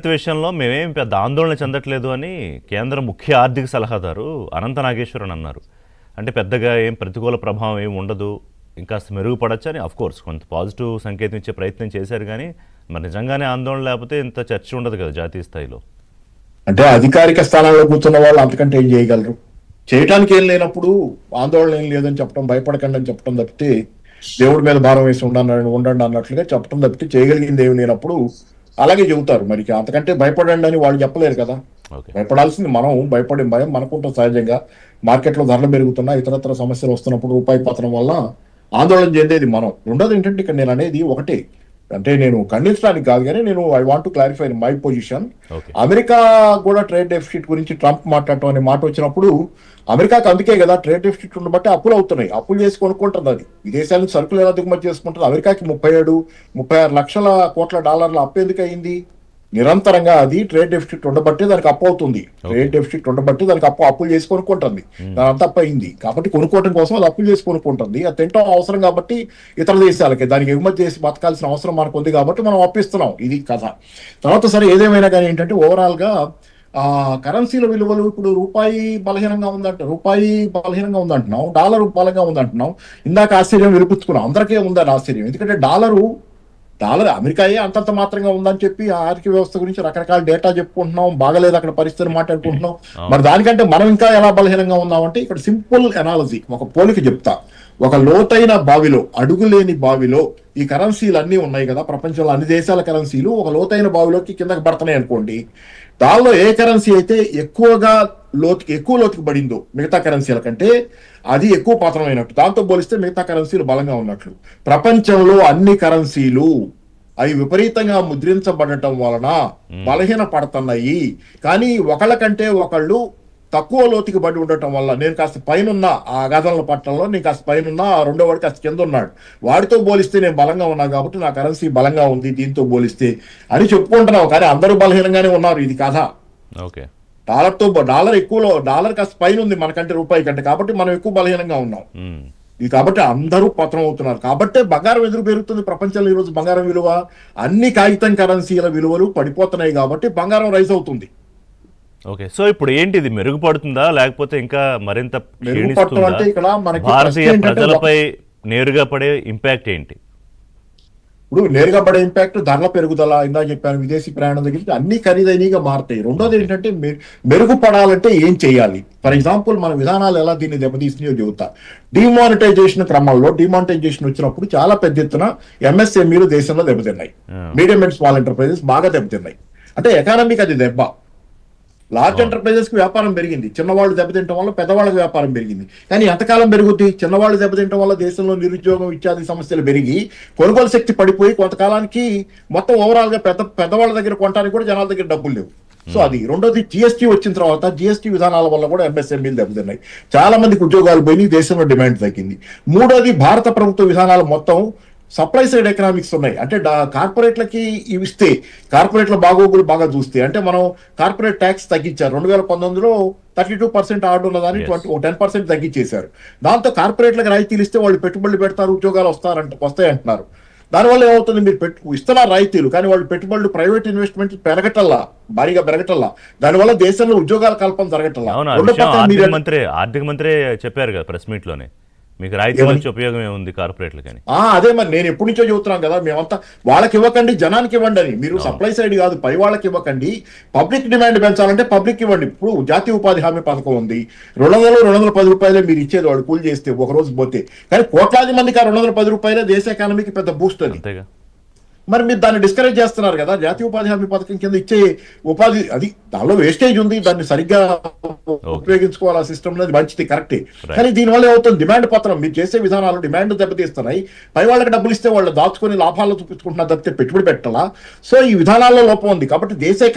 విషయంలో మేమేం పెద్ద ఆందోళన చెందట్లేదు అని కేంద్ర ముఖ్య ఆర్థిక సలహాదారు అనంత నాగేశ్వరన్ అన్నారు. అంటే పెద్దగా ఏం ప్రతికూల ప్రభావం ఏమి ఉండదు, ఇంకాస్త మెరుగుపడొచ్చు అని ఆఫ్కోర్స్ కొంత పాజిటివ్ సంకేతం ఇచ్చే ప్రయత్నం చేశారు. కానీ మరి నిజంగానే ఆందోళన లేకపోతే ఇంత చర్చ ఉండదు కదా జాతీయ స్థాయిలో. అంటే అధికారిక స్థానాల్లో కూర్చున్న వాళ్ళు అంతకంటే ఏం చేయగలరు? చేయటానికి ఏం లేనప్పుడు ఆందోళన ఏం లేదని చెప్పడం, భయపడకండి అని చెప్పడం తప్పితే, దేవుడి మీద భారం వేసి ఉండండి అన్నట్లుగా చెప్పడం తప్పితే చేయగలిగింది ఏమి లేనప్పుడు అలాగే చెబుతారు. మరి అంతకంటే భయపడండి అని వాళ్ళు చెప్పలేరు కదా. భయపడాల్సింది మనం. భయం మనకుంటాం సహజంగా. మార్కెట్లో ధరలు పెరుగుతున్నా, ఇతరత్ర సమస్యలు వస్తున్నప్పుడు రూపాయి పతనం వల్ల ఆందోళన చెందేది మనం. రెండోది ఏంటంటే ఇక్కడ నేను అనేది ఒకటే, అంటే నేను ఖండించడానికి కాదు, కానీ నేను I want to clarify my position. America కూడా ట్రేడ్ డెఫిసిట్ గురించి ట్రంప్ మాట్లాడటం అనే మాట వచ్చినప్పుడు, అమెరికాకి అందుకే కదా ట్రేడ్ డెఫిసిట్ ఉండబట్టి అప్పులు అవుతున్నాయి. అప్పులు చేసి కొనుక్కుంటుంది. అది విదేశాల నుంచి సరుకులు ఎలా దిగుమతి చేసుకుంటుంది. అమెరికాకి 37-36 లక్షల కోట్ల డాలర్ల అప్పు ఎందుకు అయింది? నిరంతరంగా అది ట్రేడ్ డెఫిసిట్ ఉండబట్టి దానికి అప్పు అవుతుంది. ట్రేడ్ డెఫిసిట్ ఉండబట్టి దానికి అప్పులు చేసి కొనుక్కుంటుంది. దాని అంత అప్పు అయింది కాబట్టి కొనుక్కోవడం కోసం అది అప్పులు చేసి కొనుక్కుంటుంది. అది తింటాం అవసరం కాబట్టి ఇతర దేశాలకి దానికి ఎగుమతి చేసి బతకాల్సిన అవసరం మనకు ఉంది కాబట్టి మనం అప్పిస్తున్నాం. ఇది కథ. తర్వాత సరే ఏదేమైనా కానీ ఏంటంటే ఓవరాల్ గా కరెన్సీల విలువలు ఇప్పుడు రూపాయి బలహీనంగా ఉందంటున్నాం, డాలర్ బలంగా ఉందంటున్నాం. ఇందాక ఆశ్చర్యం వినిపించుకున్నాం. అందరికీ ఉందని ఆశ్చర్యం. ఎందుకంటే డాలర్ అమెరికాయే అంతంత మాత్రంగా ఉందని చెప్పి ఆ ఆర్థిక వ్యవస్థ గురించి రకరకాల డేటా చెప్పుకుంటున్నాం. బాగలేదు అక్కడ పరిస్థితిని మాట్లాడుకుంటున్నాం. మరి దానికంటే మనం ఇంకా ఎలా బలహీనంగా ఉన్నామంటే ఇక్కడ సింపుల్ ఎనాలజీ, ఒక పోలిక చెప్తా. ఒక లోతైన బావిలో, అడుగులేని బావిలో ఈ కరెన్సీలు అన్నీ ఉన్నాయి కదా, ప్రపంచంలో అన్ని దేశాల కరెన్సీలు ఒక లోతైన బావిలోకి కిందకి పడుతున్నాయి అనుకోండి. దానిలో ఏ కరెన్సీ అయితే ఎక్కువ లోతుకి పడిందో మిగతా కరెన్సీల కంటే అది ఎక్కువ పతనమైనట్టు. దాంతో పోలిస్తే మిగతా కరెన్సీలు బలంగా ఉన్నట్లు. ప్రపంచంలో అన్ని కరెన్సీలు అవి విపరీతంగా ముద్రించబడటం వలన బలహీన పడుతున్నాయి. కానీ ఒకళ్ళ కంటే ఒకళ్ళు తక్కువ లోతుకి పడి ఉండటం వల్ల, నేను కాస్త పైన ఆ గదల పట్టణంలో నేను కాస్త పైన రెండో వాడు కాస్త కింద ఉన్నాడు, వాడితో పోలిస్తే నేను బలంగా ఉన్నా కాబట్టి నా కరెన్సీ బలంగా ఉంది దీంతో పోలిస్తే అని చెప్పుకుంటున్నావు. కానీ అందరూ బలహీనంగానే ఉన్నారు. ఇది కథ. డాలర్ కాస్త పైన ఉంది మనకంటే, రూపాయి కంటే, కాబట్టి మనం ఎక్కువ బలహీనంగా ఉన్నాం. ఇది కాబట్టి అందరూ పతనం అవుతున్నారు. కాబట్టి బంగారం ఎదురు పెరుగుతుంది ప్రపంచంలో. ఈరోజు బంగారం విలువ, అన్ని కాగితం కరెన్సీల విలువలు పడిపోతున్నాయి కాబట్టి బంగారం రైజ్ అవుతుంది. ఓకే, సో ఇప్పుడు ఏంటి, ఇది మెరుగుపడుతుందా లేకపోతే ఇంకా మరింత అంటే ఇక్కడ మనకి భారతీయ ప్రజలపై నేరుగా పడే ఇంపాక్ట్ ఏంటి? ఇప్పుడు నేరుగా పడే ఇంపాక్ట్ ధరల పెరుగుదల, ఇందాక చెప్పాను, విదేశీ ప్రయాణం దగ్గర అన్ని ఖరీదైనగా మారుతాయి. రెండోది ఏంటంటే మెరుగుపడాలంటే ఏం చేయాలి? ఫర్ ఎగ్జాంపుల్ మన విధానాలు ఎలా దీన్ని దెబ్బతీసినాయో చెబుతా. డిమానిటైజేషన్ క్రమంలో, డిమానిటైజేషన్ వచ్చినప్పుడు చాలా పెద్ద ఎత్తున ఎంఎస్ఎంఈలు దేశంలో దెబ్బతిన్నాయి. మీడియం అండ్ స్మాల్ ఎంటర్ప్రైజెస్ బాగా దెబ్బతిన్నాయి. అంటే ఎకానమీకి అది దెబ్బ. లార్జ్ ఎంటర్ప్రైజెస్ కి వ్యాపారం పెరిగింది, చిన్నవాళ్ళు దెబ్బతింటం వల్ల పెద్దవాళ్ళకి వ్యాపారం పెరిగింది. కానీ ఎంతకాలం పెరుగుద్ది? చిన్నవాళ్ళు దెబ్బతింటం వల్ల దేశంలో నిరుద్యోగం ఇత్యాది సమస్యలు పెరిగి కొనుగోలు శక్తి పడిపోయి కొంతకాలానికి మొత్తం ఓవరాల్ గా పెద్దవాళ్ళ దగ్గర కొనడానికి కూడా జనాల దగ్గర డబ్బులు లేవు. సో అది. రెండోది జిఎస్టీ వచ్చిన తర్వాత జిఎస్టీ విధానాల వల్ల కూడా ఎంఎస్ఎంఈలు దెబ్బతిన్నాయి. చాలా మందికి ఉద్యోగాలు పోయి దేశంలో డిమాండ్ తగ్గింది. మూడోది భారత ప్రభుత్వ విధానాలు మొత్తం సప్లై సైడ్ ఎకనామిక్స్ ఉన్నాయి. అంటే కార్పొరేట్లకి ఇవి ఇస్తే, కార్పొరేట్ల బాగోగులు బాగా చూస్తే, అంటే మనం కార్పొరేట్ ట్యాక్స్ తగ్గించారు. 2019లో 32% ఆర్డర్ ఉన్నదాన్ని 10% తగ్గించేశారు. దాంతో కార్పొరేట్లకు రాయితీలు ఇస్తే వాళ్ళు పెట్టుబడులు పెడతారు, ఉద్యోగాలు వస్తాయి అంటున్నారు. దానివల్ల ఏమవుతుంది? మీరు ఇస్తున్నారు రాయితీలు, కానీ వాళ్ళు పెట్టుబడులు, ప్రైవేట్ ఇన్వెస్ట్మెంట్ భారీగా పెరగటల్లా. దానివల్ల దేశంలో ఉద్యోగాల కల్పన జరగటల్లా. ఆర్థిక మంత్రి చెప్పారు కదా ప్రెస్ మీట్ లోనే, మీకు రాయితీ నుంచి ఉపయోగం ఏముంది కార్పొరేట్లకి అని. అదే మరి నేను ఎప్పటి నుంచో చెబుతున్నాం కదా, మేమంతా వాళ్ళకి ఇవ్వకండి, జనానికి ఇవ్వండి అని. మీరు సప్లై సైడ్ కాదు, పై వాళ్ళకి ఇవ్వకండి. పబ్లిక్ డిమాండ్ పెంచాలంటే పబ్లిక్ ఇవ్వండి. ఇప్పుడు జాతీయ ఉపాధి హామీ పథకం ఉంది. 210 రూపాయలే మీరు ఇచ్చేది వాడు కూలి చేస్తే ఒక రోజు పోతే. కానీ కోట్లాది మందికి ఆ 210 రూపాయలే దేశ ఎకానమీకి పెద్ద బూస్ట్ అది. మరి మీరు దాన్ని డిస్కరేజ్ చేస్తున్నారు కదా. జాతీయ ఉపాధి హామీ పథకం కింద ఇచ్చే ఉపాధి, అది దానిలో వేస్టేజ్ ఉంది, దాన్ని సరిగ్గా ఉపయోగించుకోవాలి. ఆ సిస్టమ్ అనేది మంచిది, కరెక్టే. కానీ దీనివల్ల ఏమవుతుంది? డిమాండ్ పత్రం మీరు చేసే విధానాలు డిమాండ్ దెబ్బతీస్తున్నాయి. పై వాళ్ళకి డబ్బులు ఇస్తే వాళ్ళు దాచుకొని లాభాలు చూపించుకుంటున్నారు తప్పితే పెట్టుబడి పెట్టాలా. సో ఈ విధానాల్లో లోపం ఉంది. కాబట్టి దేశ